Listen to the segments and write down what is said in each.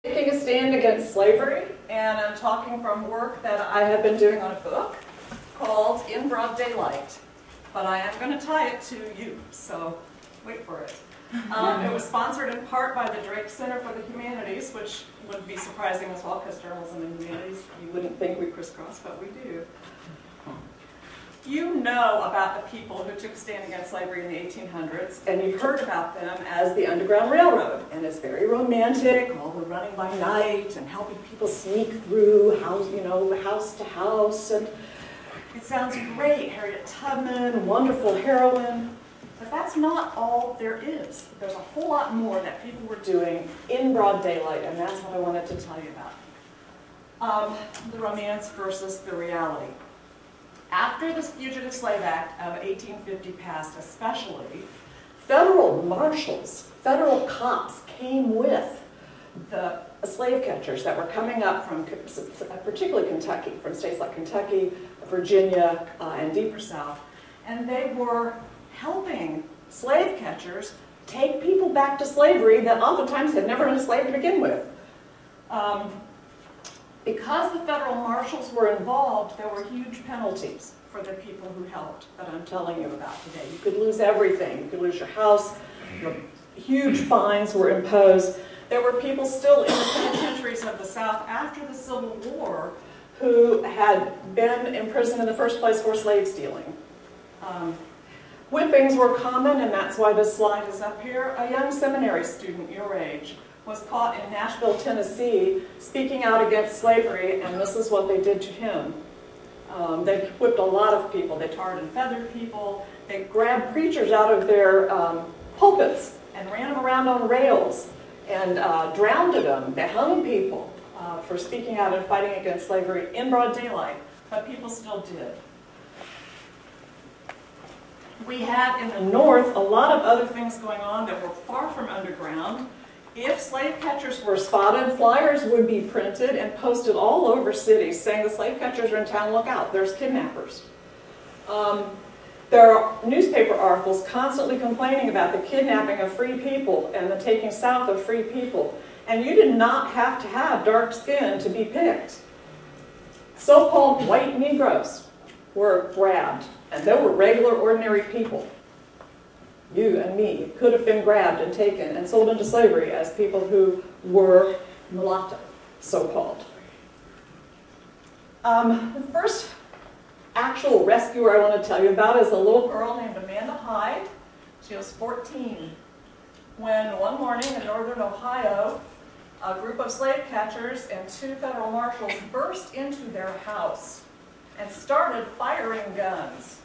Taking a stand against slavery, and I'm talking from work that I have been doing on a book called In Broad Daylight, but I am going to tie it to you, so wait for it. It was sponsored in part by the Drake Center for the Humanities, which would be surprising as well, because journalism and humanities, you wouldn't think we crisscross, but we do. You know about the people who took a stand against slavery in the 1800s, and you've heard about them as the Underground Railroad. And it's very romantic, all the running by night and helping people sneak through house to house. And it sounds great, Harriet Tubman, wonderful heroine. But that's not all there is. There's a whole lot more that people were doing in broad daylight, and that's what I wanted to tell you about. The romance versus the reality. After the Fugitive Slave Act of 1850 passed especially, federal marshals, federal cops came with the slave catchers that were coming up from particularly Kentucky, from states like Kentucky, Virginia, and deeper south, and they were helping slave catchers take people back to slavery that oftentimes had never been enslaved to begin with. Because the federal marshals were involved, there were huge penalties for the people who helped that I'm telling you about today. You could lose everything. You could lose your house. Huge fines were imposed. There were people still in the penitentiaries of the South after the Civil War who had been imprisoned in the first place for slave stealing. Whippings were common, and that's why this slide is up here. A young seminary student your age was caught in Nashville, Tennessee, speaking out against slavery, and this is what they did to him. They whipped a lot of people. They tarred and feathered people. They grabbed preachers out of their pulpits and ran them around on rails and drowned them. They hung people for speaking out and fighting against slavery in broad daylight, but people still did. We had in the North a lot of other things going on that were far from underground. If slave catchers were spotted, flyers would be printed and posted all over cities saying the slave catchers are in town, look out, there's kidnappers. There are newspaper articles constantly complaining about the kidnapping of free people and the taking south of free people. And you did not have to have dark skin to be picked. So-called white Negroes were grabbed, and they were regular, ordinary people. You and me could have been grabbed and taken and sold into slavery as people who were mulatto, so-called. The first actual rescuer I want to tell you about is a little girl named Amanda Hyde. She was 14 when one morning in northern Ohio, a group of slave catchers and 2 federal marshals burst into their house and started firing guns,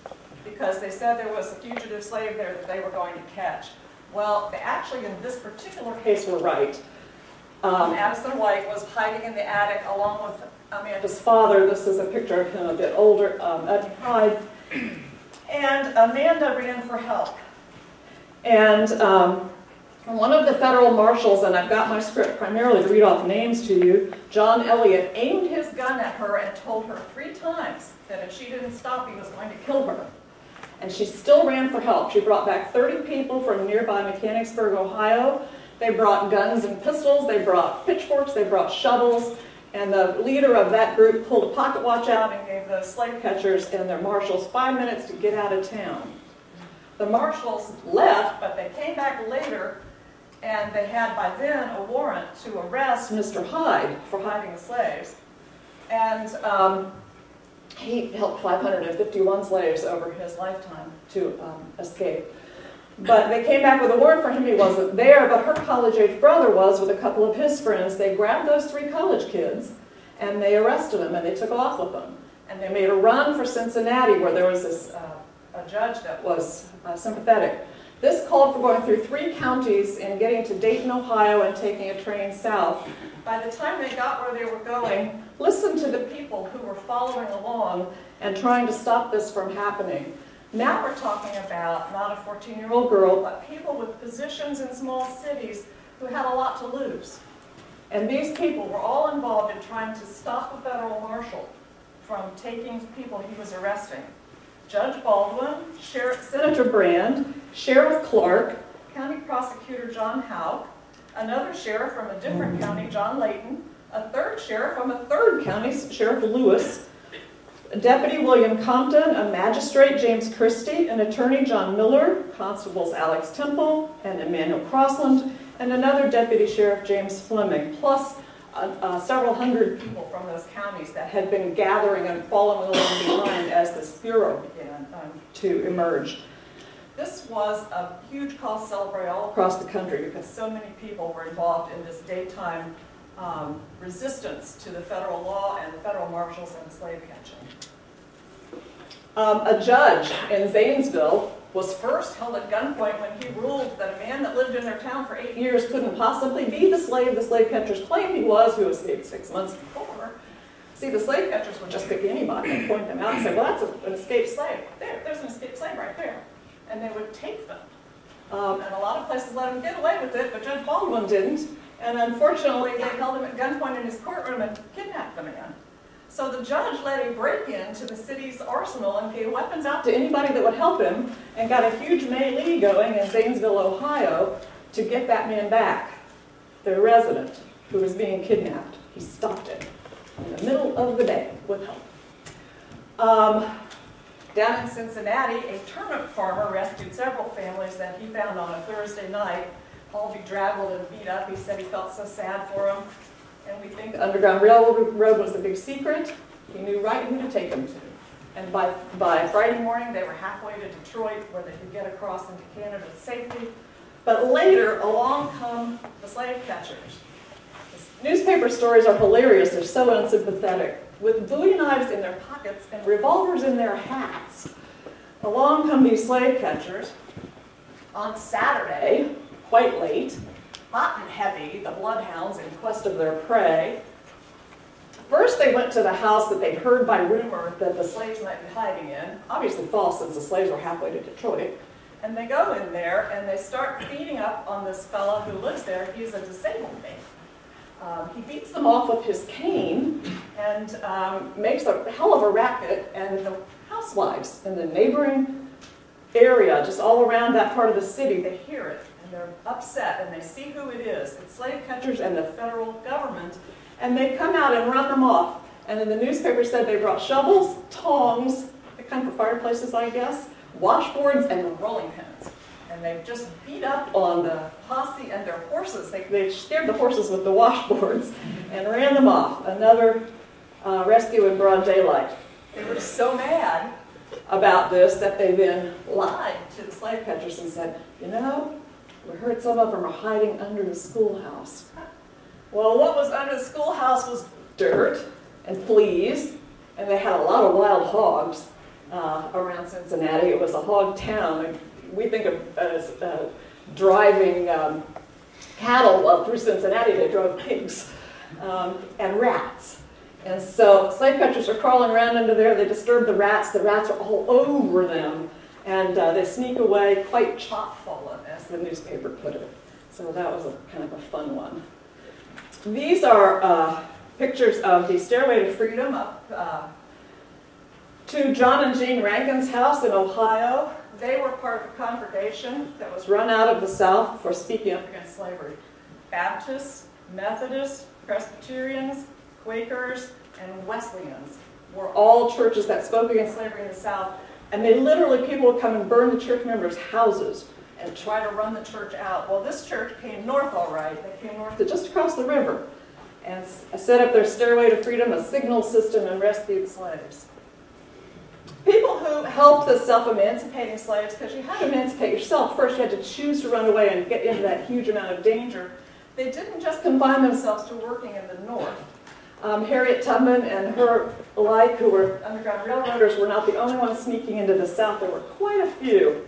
because they said there was a fugitive slave there that they were going to catch. Well, they actually, in this particular case, were right. Addison White was hiding in the attic along with Amanda's father. This is a picture of him a bit older, Hyde. And Amanda ran for help. And one of the federal marshals, and I've got my script primarily to read off names to you, John Elliott, aimed his gun at her and told her 3 times that if she didn't stop, he was going to kill her. And she still ran for help. She brought back 30 people from nearby Mechanicsburg, Ohio. They brought guns and pistols, they brought pitchforks, they brought shovels, and the leader of that group pulled a pocket watch out and gave the slave catchers and their marshals 5 minutes to get out of town. The marshals left, but they came back later, and they had by then a warrant to arrest Mr. Hyde for hiding the slaves. And he helped 551 slaves over his lifetime to escape. But they came back with a warrant for him. He wasn't there, but her college-age brother was with a couple of his friends. They grabbed those 3 college kids, and they arrested them, and they took off with them. And they made a run for Cincinnati, where there was this a judge that was sympathetic. This called for going through 3 counties and getting to Dayton, Ohio, and taking a train south. By the time they got where they were going, listen to the people who were following along and trying to stop this from happening. Now we're talking about not a 14-year-old girl, but people with positions in small cities who had a lot to lose. And these people were all involved in trying to stop the federal marshal from taking people he was arresting. Judge Baldwin, Senator Brand, Sheriff Clark, County Prosecutor John Houck, another sheriff from a different county, John Layton, a third sheriff from a third county, Sheriff Lewis, Deputy William Compton, a magistrate, James Christie, an attorney, John Miller, constables Alex Temple and Emmanuel Crossland, and another deputy sheriff, James Fleming, plus several hundred people from those counties that had been gathering and following along behind as this bureau began to emerge. This was a huge cause to celebrate all across the country because so many people were involved in this daytime resistance to the federal law and the federal marshals and slave catching. A judge in Zanesville was first held at gunpoint when he ruled that a man that lived in their town for 8 years couldn't possibly be the slave catchers claimed he was, who escaped 6 months before. See, the slave catchers would just pick anybody and point them out and say, well, that's an escaped slave. There's an escaped slave right there. And they would take them. And a lot of places let him get away with it, but Judge Baldwin didn't. And unfortunately, they held him at gunpoint in his courtroom and kidnapped the man. So the judge led a break-in to the city's arsenal and gave weapons out to anybody that would help him and got a huge melee going in Zanesville, Ohio to get that man back, the resident who was being kidnapped. He stopped it in the middle of the day with help. Down in Cincinnati, a turnip farmer rescued several families that he found on a Thursday night, all bedraggled and beat up. He said he felt so sad for them. And we think the Underground Railroad was a big secret. He knew right who to take them to. And by Friday morning, they were halfway to Detroit, where they could get across into Canada with safety. But later, along come the slave catchers. The newspaper stories are hilarious. They're so unsympathetic. With Bowie knives in their pockets and revolvers in their hats, along come these slave catchers on Saturday, quite late, hot and heavy, the bloodhounds in quest of their prey. First, they went to the house that they'd heard by rumor that the slaves might be hiding in. Obviously false, since the slaves were halfway to Detroit. And they go in there, and they start beating up on this fellow who lives there. He's a disabled man. He beats them off with his cane and makes a hell of a racket, and the housewives in the neighboring area, just all around that part of the city, they hear it. And they're upset, and they see who it is. It's slave catchers and the federal government, and they come out and run them off. And then the newspaper said they brought shovels, tongs, the kind for fireplaces, I guess, washboards, and rolling pins. And they just beat up on the posse and their horses. They scared the horses with the washboards and ran them off. Another rescue in broad daylight. They were so mad about this that they then lied to the slave catchers and said, you know, we heard some of them are hiding under the schoolhouse. Well, what was under the schoolhouse was dirt and fleas, and they had a lot of wild hogs around Cincinnati. It was a hog town. We think of as driving cattle through Cincinnati. They drove pigs and rats. And so slave catchers are crawling around under there. They disturb the rats. The rats are all over them. And they sneak away quite chop-fallen, as the newspaper put it. So that was kind of a fun one. These are pictures of the Stairway to Freedom up to John and Jean Rankin's house in Ohio. They were part of a congregation that was run out of the South for speaking up against slavery. Baptists, Methodists, Presbyterians, Quakers, and Wesleyans were all churches that spoke against slavery in the South. And they literally, people would come and burn the church members' houses and try to run the church out. Well, this church came north all right. They came north to just across the river and set up their Stairway to Freedom, a signal system, and rescued slaves. People who helped the self-emancipating slaves, because you had to emancipate yourself first, you had to choose to run away and get into that huge amount of danger. They didn't just confine themselves to working in the north. Harriet Tubman and her alike, who were Underground Railroaders, were not the only ones sneaking into the South. There were quite a few.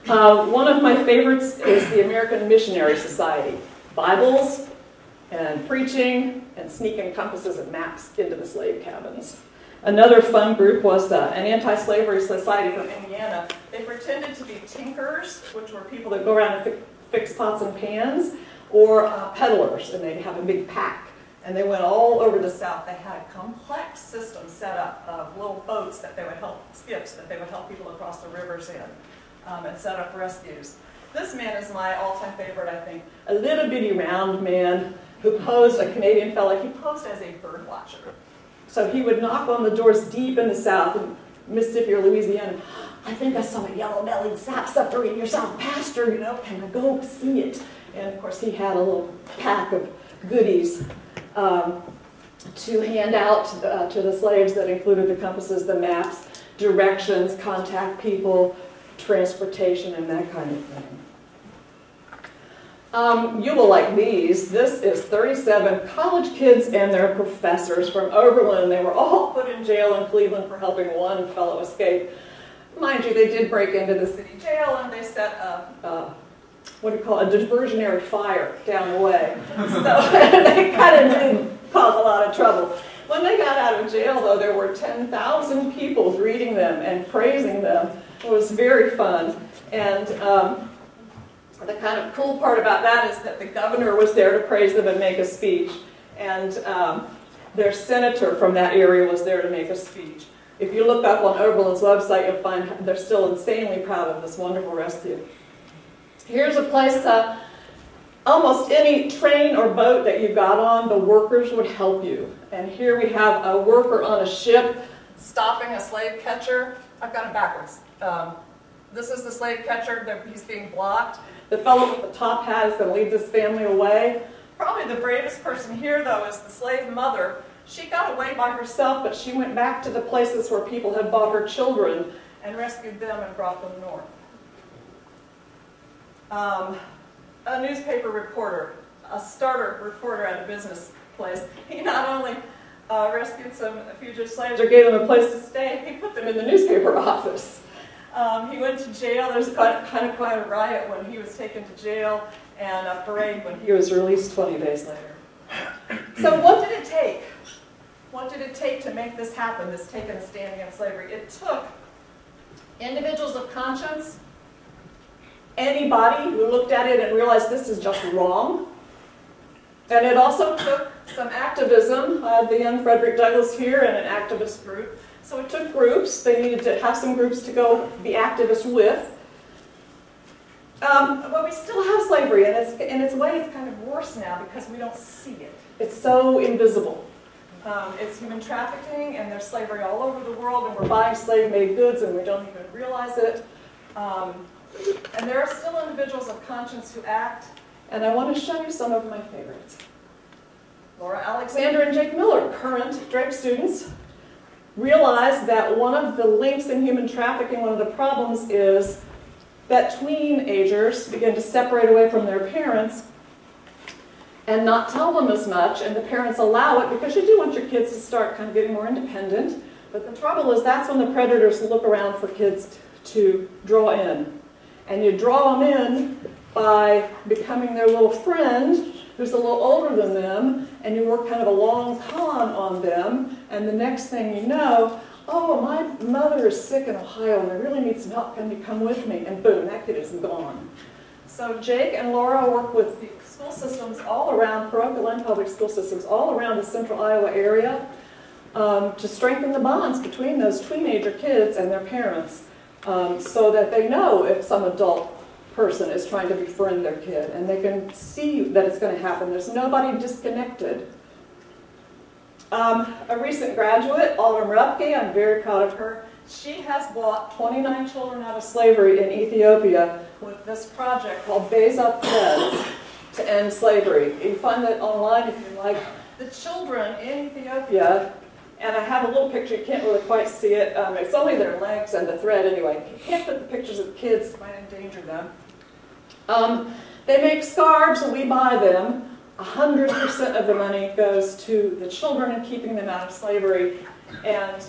One of my favorites is the American Missionary Society. Bibles and preaching and sneaking compasses and maps into the slave cabins. Another fun group was an anti-slavery society from Indiana. They pretended to be tinkers, which were people that go around and fix pots and pans, or peddlers, and they'd have a big pack. And they went all over the South. They had a complex system set up of little boats that they would help, skiffs that they would help people across the rivers in, and set up rescues. This man is my all-time favorite, I think. A little bitty round man who posed, a Canadian fellow, he posed as a bird watcher. So he would knock on the doors deep in the South, in Mississippi or Louisiana. I think I saw a yellow-bellied sapsucker in your south pasture, you know, can I go see it? And of course he had a little pack of goodies to hand out to the slaves that included the compasses, the maps, directions, contact people, transportation, and that kind of thing. You will like these. This is 37 college kids and their professors from Oberlin. They were all put in jail in Cleveland for helping one fellow escape. Mind you, they did break into the city jail and they set up what do you call it, a diversionary fire down the way. So they kind of did cause a lot of trouble. When they got out of jail, though, there were 10,000 people greeting them and praising them. It was very fun. And the kind of cool part about that is that the governor was there to praise them and make a speech. And their senator from that area was there to make a speech. If you look up on Oberlin's website, you'll find they're still insanely proud of this wonderful rescue. Here's a place, almost any train or boat that you got on, the workers would help you. And here we have a worker on a ship stopping a slave catcher. I've got it backwards. This is the slave catcher. He's being blocked. The fellow with the top hat is going to lead this family away. Probably the bravest person here, though, is the slave mother. She got away by herself, but she went back to the places where people had bought her children and rescued them and brought them north. A newspaper reporter, a starter reporter at a business place, he not only rescued some fugitive slaves or gave them a place to stay, he put them in the newspaper office. He went to jail. There's kind of quite a riot when he was taken to jail and a parade when he was released 20 days later. So what did it take? What did it take to make this happen, this taking a stand against slavery? It took individuals of conscience, anybody who looked at it and realized this is just wrong. And it also took some activism. The young Frederick Douglass here and an activist group. So it took groups. They needed to have some groups to go be activists with. But we still have slavery, and in its way it's kind of worse now because we don't see it. It's so invisible. It's human trafficking, and there's slavery all over the world, and we're buying slave-made goods, and we don't even realize it. And there are still individuals of conscience who act, and I want to show you some of my favorites. Laura Alexander and Jake Miller, current Drake students, realized that one of the links in human trafficking, one of the problems is that teenagers begin to separate away from their parents and not tell them as much, and the parents allow it because you do want your kids to start kind of getting more independent. But the trouble is that's when the predators look around for kids to draw in. And you draw them in by becoming their little friend who's a little older than them, and you work kind of a long con on them, and the next thing you know, oh, my mother is sick in Ohio and I really need some help, can you come with me? And boom, that kid is gone. So Jake and Laura work with the school systems all around, parochial and public school systems all around the central Iowa area to strengthen the bonds between those teenager kids and their parents so that they know if some adult person is trying to befriend their kid, and they can see that it's going to happen. There's nobody disconnected. A recent graduate, Autumn Rupke, I'm very proud of her. She has brought 29 children out of slavery in Ethiopia with this project called Beza Threads to end slavery. You can find that online if you like. The children in Ethiopia, and I have a little picture, you can't really quite see it. It's only their legs and the thread anyway. You can't put the pictures of kids, it might endanger them. They make scarves and we buy them. 100% of the money goes to the children and keeping them out of slavery. And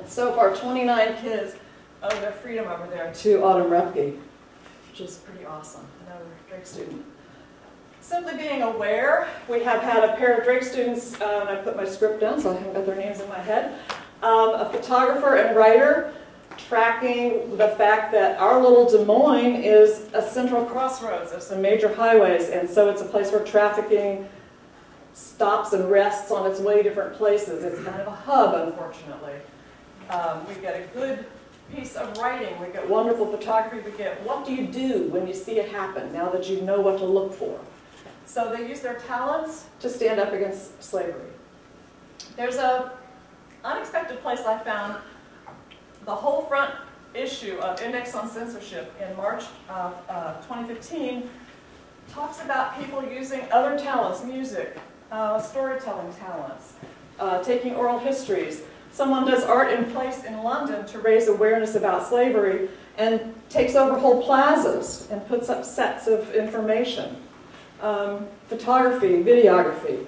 so far 29 kids owe their freedom over there to Autumn Rupke, which is pretty awesome, another Drake student. Simply being aware, we have had a pair of Drake students, and I put my script down so I haven't got their names in my head, a photographer and writer tracking the fact that our little Des Moines is a central crossroads of some major highways, and so it's a place where trafficking stops and rests on its way to different places. It's kind of a hub, unfortunately. We get a good piece of writing, we get wonderful photography, we get what do you do when you see it happen, now that you know what to look for. So they use their talents to stand up against slavery. There's an unexpected place I found. The whole front issue of Index on Censorship in March of 2015 talks about people using other talents, music, storytelling talents, taking oral histories. Someone does art in place in London to raise awareness about slavery and takes over whole plazas and puts up sets of information. Photography, videography.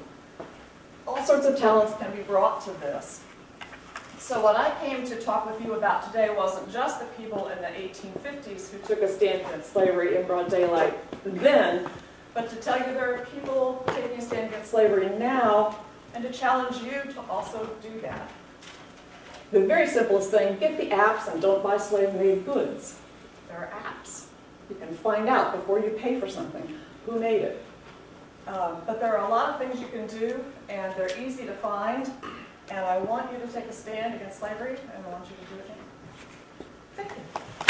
All sorts of talents can be brought to this. So what I came to talk with you about today wasn't just the people in the 1850s who took a stand against slavery in broad daylight then, but to tell you there are people taking a stand against slavery now and to challenge you to also do that. The very simplest thing, get the apps and don't buy slave-made goods. There are apps. You can find out before you pay for something who made it. But there are a lot of things you can do, and they're easy to find. And I want you to take a stand against slavery, and I want you to do it now. Thank you.